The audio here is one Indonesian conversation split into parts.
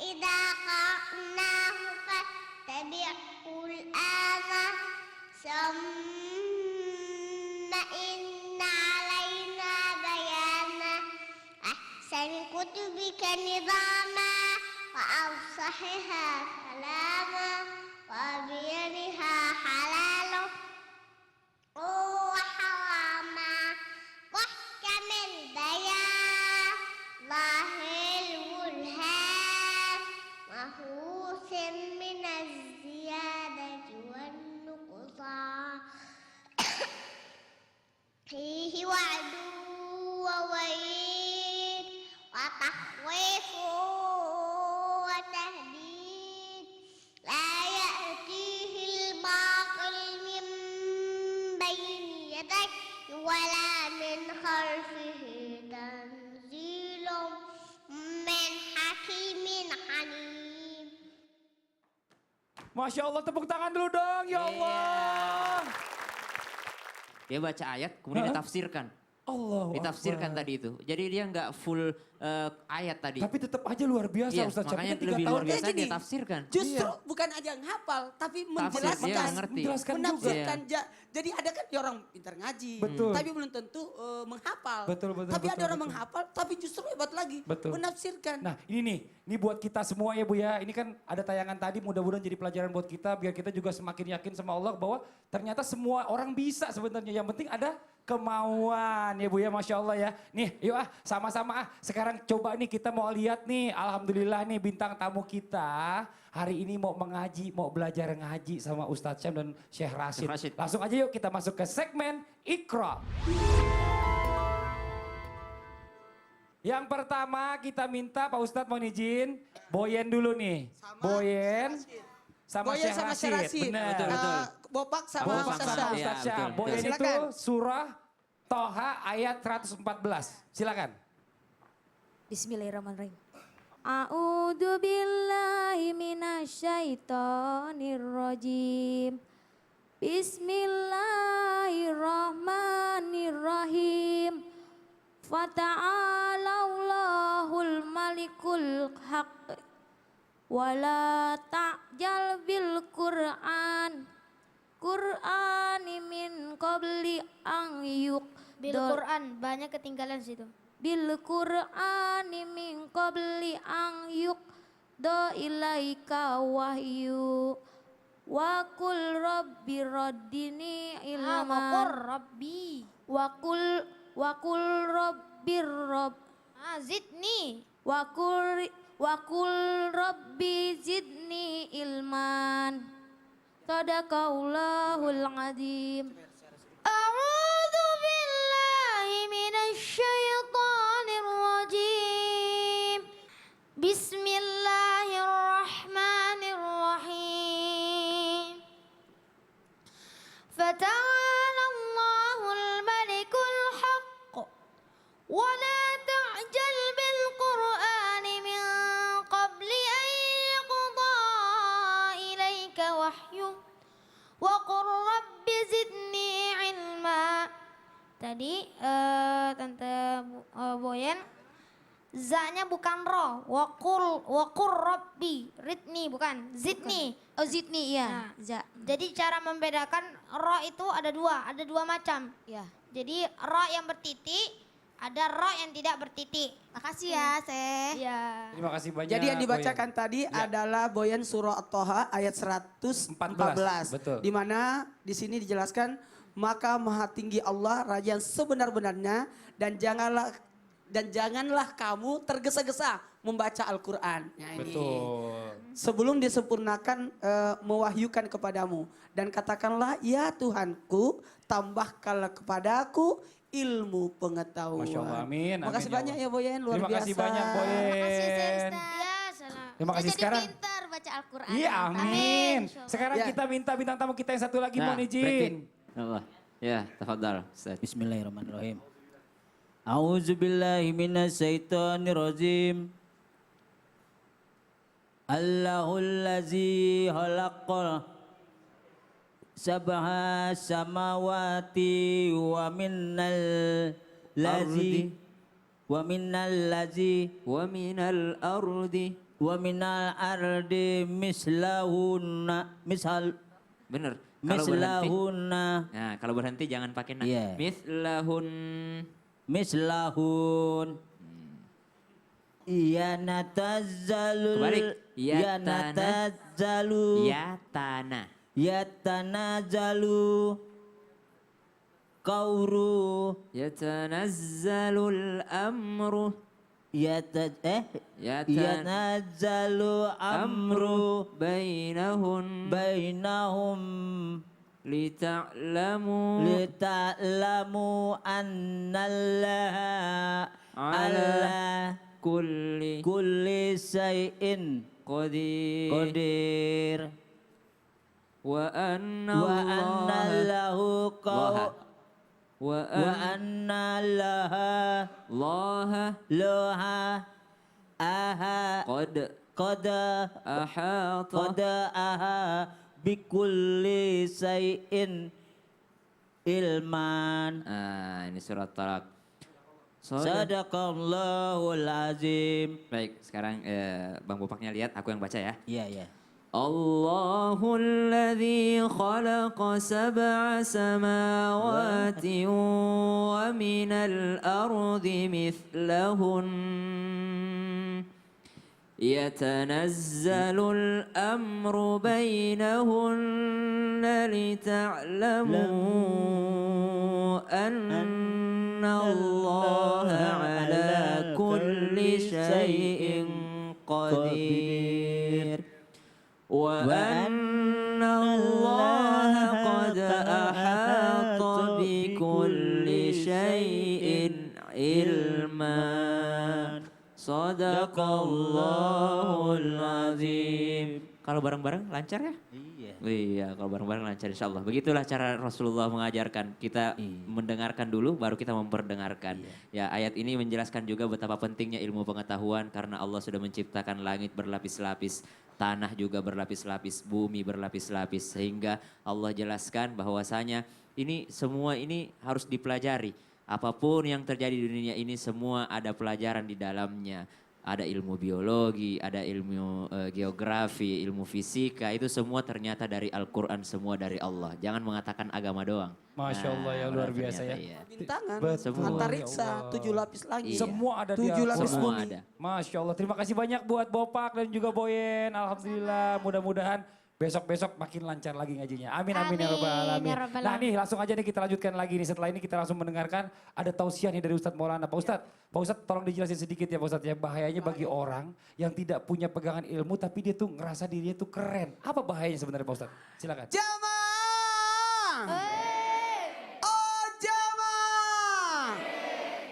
فإذا قرأناه فاتبع قرآنه ثم إن علينا بيانه أحسن كتبك نظاما وأفصحها كلاما وأبينها حلالا وحراما محكم البيان ظاهر البرهان مهووس من الزيادة والنقصان فيه وعد ووعيد وتخويف وتهديد لا يأتيه الباطل من بين يديه ولا من خلفه تنزيل من حكيم حميد. Masya Allah, tepuk tangan dulu dong, ya Allah. Dia baca ayat kemudian ditafsirkan. Allah Ditafsirkan tadi itu. Jadi dia nggak full ayat tadi. Tapi tetap aja luar biasa Iya, Ustaz. makanya Syafri kan 3 lebih tahun luar biasa Kayak gini, dia tafsirkan. Justru bukan aja yang hafal, tapi Tafsir, menjelaskan. dia ngerti. Menjelaskan juga. Menafsirkan. Jadi ada kan orang pintar ngaji, Betul. tapi belum tentu menghafal. Betul, betul, Tapi betul, ada orang betul. menghafal, tapi justru hebat lagi, Betul. menafsirkan. Nah ini buat kita semua ya Bu ya. Ini kan ada tayangan tadi, mudah-mudahan jadi pelajaran buat kita. Biar kita juga semakin yakin sama Allah bahwa ternyata semua orang bisa sebenarnya. Yang penting ada kemauan ya Bu ya, Masya Allah ya. Nih yuk sama-sama sekarang coba nih kita mau lihat nih. Alhamdulillah nih bintang tamu kita hari ini mau mengaji, mau belajar ngaji sama Ustadz Syam dan Syekh Rashid. Syekh Rashid. Langsung aja yuk kita masuk ke segmen Iqra. Yang pertama kita minta Pak Ustadz mohon izin, Boyen dulu nih. Boyen sama Boyen Syekh sama Syekh Rashid. Rashid. Benar. Betul, betul. Bopak sama Bopak Bopak Ustaz sama Syam. Iya, Ustadz Syam. betul, Boyen betul. itu Silakan. surah Toha ayat 114. Silakan. Bismillahirrahmanirrahim. A'udzu billahi minasyaitonir rajim. Bismillahirrahmanirrahim. Fata'alallahul malikul haq. Wala ta'jal bil Qur'an. Qur'ani min qabli an Bil Quran banyak ketinggalan situ. bil Qur'ani min qabli an yuqda ilaika wahyu wa qul rabbi raddini ilma Rabbi. wa qul rabbir rabb Zidni. wa qul rabbi zidni ilman sadaqallahul azim. A'udzu billahi minasyaitonir rajim. Bismillahirrahmanirrahim. Fata'ala Allahul malikul haqq. Wa la ta'jal bil Qur'ani min qabli an yuqda ilaika wahyuh. Wa qur rabbi zidni ilma. Tadi Tante Boyen za-nya bukan ro, waqur rabbi, ridni bukan, zidni. Oh zidni Nah, ya. Za. Jadi cara membedakan ro itu ada dua macam. Ya. Jadi ro yang bertitik, ada ro yang tidak bertitik. Makasih ya, Seh. Iya. Terima kasih banyak. Jadi yang dibacakan Boyen. tadi Ya. adalah Boyen surah At-Toha ayat 114. Betul. Di mana di sini dijelaskan maka maha tinggi Allah raja yang sebenar-benarnya dan janganlah kamu tergesa-gesa membaca Al-Qur'an. Ya, ini. Betul. Sebelum disempurnakan mewahyukan kepadamu dan katakanlah ya Tuhanku tambahkanlah kepadaku ilmu pengetahuan. Masya Allah, amin. Makasih amin, banyak Allah. ya Boyen, luar Terima biasa. kasih banyak Boyen. Makasih Seh Ustaz. Iya, salah. Terima kasih Saya sekarang. jadi pintar baca Al-Quran. Iya amin. Sekarang Ya. kita minta bintang tamu kita yang satu lagi Nah, mohon berarti- izin. Allah. Ya, tafadhal Ustaz. Bismillahirrahmanirrahim. A'udzu billahi minasyaitonir rajim. Allahul ladzi khalaqal sab'a samawati wa minnal ladzi Wa minal ardi wa minal ardi Bener. Kalau berhenti, mislahunna nah kalau berhenti jangan pakai na. Iya. Mislahun. Iya natazzalul. Kebalik. Ya natazzalu. Ya tanazzalu. Kauru. Yatanazzalul amru. Ya nazzalu amru bainahum lita'lamu annallaha ala ala kulli kulli syai'in qadir wa anna wa Allah annallahu wa wa annallaha laha aha qad aha bikulli syai'in ilman. Ini surat Talak. Sadaqallahul azim. Baik, sekarang Bang Bopaknya lihat, aku yang baca ya. Iya, iya. الله الذي خلق سبع سماوات ومن الأرض مثلهن يتنزل الأمر بينهن لتعلموا أن الله على كل شيء قدير وأن الله قد أحاط بكل شيء علما صدق الله العظيم. Kalau bareng-bareng lancar ya? Iya. Iya, kalau bareng-bareng lancar insya Allah. Begitulah cara Rasulullah mengajarkan. Kita mendengarkan dulu, baru kita memperdengarkan. Ya, ayat ini menjelaskan juga betapa pentingnya ilmu pengetahuan karena Allah sudah menciptakan langit berlapis-lapis, tanah juga berlapis-lapis, bumi berlapis-lapis. Sehingga Allah jelaskan bahwasanya ini semua ini harus dipelajari. Apapun yang terjadi di dunia ini semua ada pelajaran di dalamnya. Ada ilmu biologi, ada ilmu geografi, ilmu fisika, itu semua ternyata dari Al-Quran, semua dari Allah. Jangan mengatakan agama doang. Masya Allah ya, luar biasa ya. Iya. Bintangan, Betul. antariksa, 7 lapis lagi. Semua ada di 7 lapis Semua bumi. ada. Masya Allah, terima kasih banyak buat Bopak dan juga Boyen. Alhamdulillah, mudah-mudahan besok-besok makin lancar lagi ngajinya. Amin, amin, ya Rabbal Alamin. ya Rabbal Nah nih langsung aja nih kita lanjutkan lagi nih. Setelah ini kita langsung mendengarkan ada tausiah nih dari Ustadz Maulana. Pak Ustadz tolong dijelasin sedikit ya Pak Ustadz ya. Bahayanya bagi orang yang tidak punya pegangan ilmu tapi dia tuh ngerasa dirinya tuh keren. Apa bahayanya sebenarnya Pak Ustadz? Silakan. Jamaah! Oh jamaah!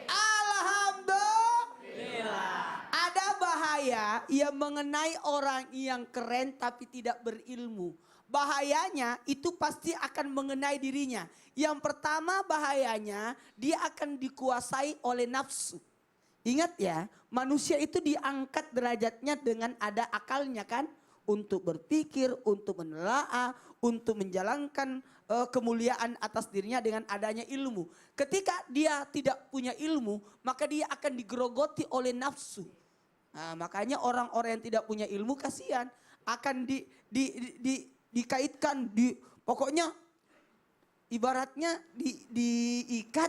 Alhamdulillah. Ada bahaya yang mengenai orang yang keren tapi tidak berilmu. Bahayanya itu pasti akan mengenai dirinya. Yang pertama bahayanya dia akan dikuasai oleh nafsu. Ingat ya, manusia itu diangkat derajatnya dengan ada akalnya kan. Untuk berpikir, untuk menelaah, untuk menjalankan kemuliaan atas dirinya dengan adanya ilmu. Ketika dia tidak punya ilmu, maka dia akan digerogoti oleh nafsu. Nah, makanya orang-orang yang tidak punya ilmu kasihan akan dikaitkan pokoknya ibaratnya diikat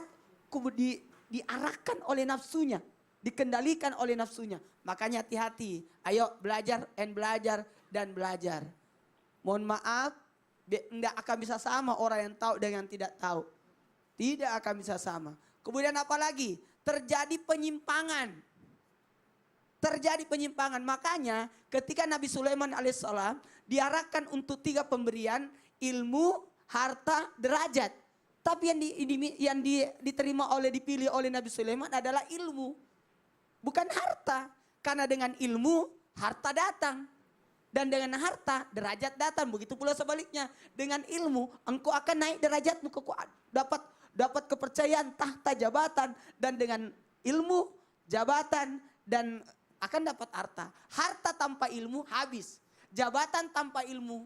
diarahkan oleh nafsunya, dikendalikan oleh nafsunya. Makanya hati-hati. Ayo belajar dan belajar. Mohon maaf, tidak akan bisa sama orang yang tahu dengan tidak tahu. Tidak akan bisa sama. Kemudian apa lagi? Terjadi penyimpangan. Makanya ketika Nabi Sulaiman alaihissalam diarahkan untuk 3 pemberian, ilmu, harta, derajat. Tapi yang diterima dipilih oleh Nabi Sulaiman adalah ilmu. Bukan harta. Karena dengan ilmu, harta datang. Dan dengan harta, derajat datang. Begitu pula sebaliknya. Dengan ilmu, engkau akan naik derajatmu. Dapat kepercayaan, tahta, jabatan. Dan dengan ilmu, jabatan, dan akan dapat harta. Harta tanpa ilmu habis. Jabatan tanpa ilmu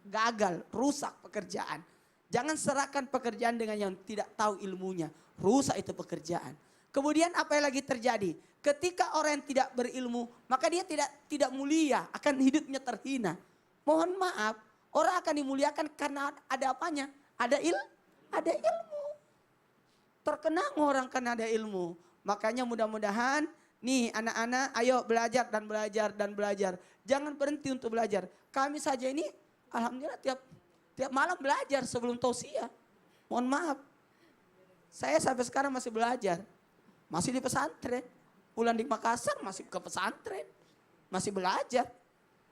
gagal, rusak pekerjaan. Jangan serahkan pekerjaan dengan yang tidak tahu ilmunya. Rusak itu pekerjaan. Kemudian apa yang lagi terjadi? Ketika orang yang tidak berilmu, maka dia tidak mulia, akan hidupnya terhina. Mohon maaf, orang akan dimuliakan karena ada apanya? Ada ilmu. Terkenang orang karena ada ilmu. Makanya mudah-mudahan nih anak-anak ayo belajar dan belajar dan belajar. Jangan berhenti untuk belajar. Kami saja ini alhamdulillah tiap malam belajar sebelum tausiah. Mohon maaf. Saya sampai sekarang masih belajar. Masih di pesantren. Pulang di Makassar masih ke pesantren. Masih belajar.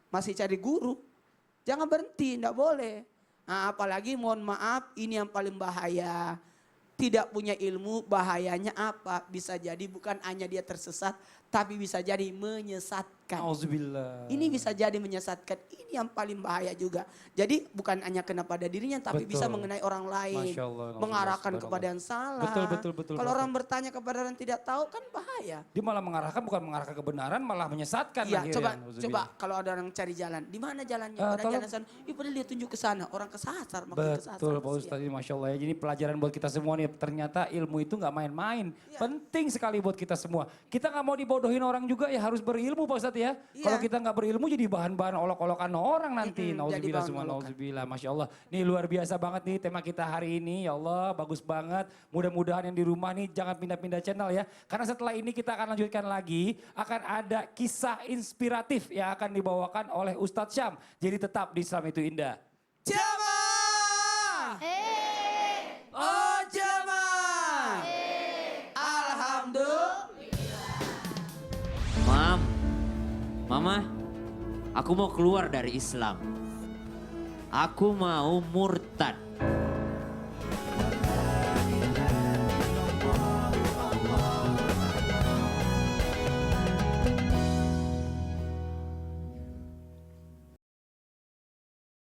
Masih cari guru. Jangan berhenti, enggak boleh. Nah, apalagi mohon maaf ini yang paling bahaya. Tidak punya ilmu bahayanya apa? Bisa jadi bukan hanya dia tersesat, tapi bisa jadi menyesatkan. Auzubillah. Ini bisa jadi menyesatkan. Ini yang paling bahaya juga. Jadi bukan hanya kena pada dirinya, tapi bisa Betul. mengenai orang lain. Masya Allah, Mengarahkan subhanallah. kepada yang salah. Betul. Kalau orang bertanya kepada orang yang tidak tahu kan bahaya. Dia malah mengarahkan, bukan mengarahkan kebenaran, malah menyesatkan. Iya, akhirnya. coba kalau ada orang cari jalan, di mana jalannya? Pada tolong. jalan sana. Ih, padahal dia tunjuk ke sana, orang kesasar, makin kesasar. Betul Pak kasihan. Ustadz, ini Masya Allah ya. Jadi pelajaran buat kita semua nih, ternyata ilmu itu nggak main-main. Iya. Penting sekali buat kita semua. Kita nggak mau dibodohin orang juga ya, harus berilmu Pak Ustadz ya. Iya. Kalau kita nggak berilmu jadi bahan-bahan olok-olokan orang nanti. Mm-mm, jadi Nauzubillah bahan semua, olokan. nauzubillah. Masya Allah. Nih luar biasa banget nih tema kita hari ini. Ya Allah, bagus banget. Mudah-mudahan yang di rumah nih jangan pindah-pindah channel ya. Karena setelah ini kita akan lanjutkan lagi. Akan ada kisah inspiratif yang akan dibawakan oleh Ustadz Syam. Jadi tetap di Islam itu Indah. Jamaah! Oh jamaah! Alhamdulillah. Mama, aku mau keluar dari Islam. Aku mau murtad.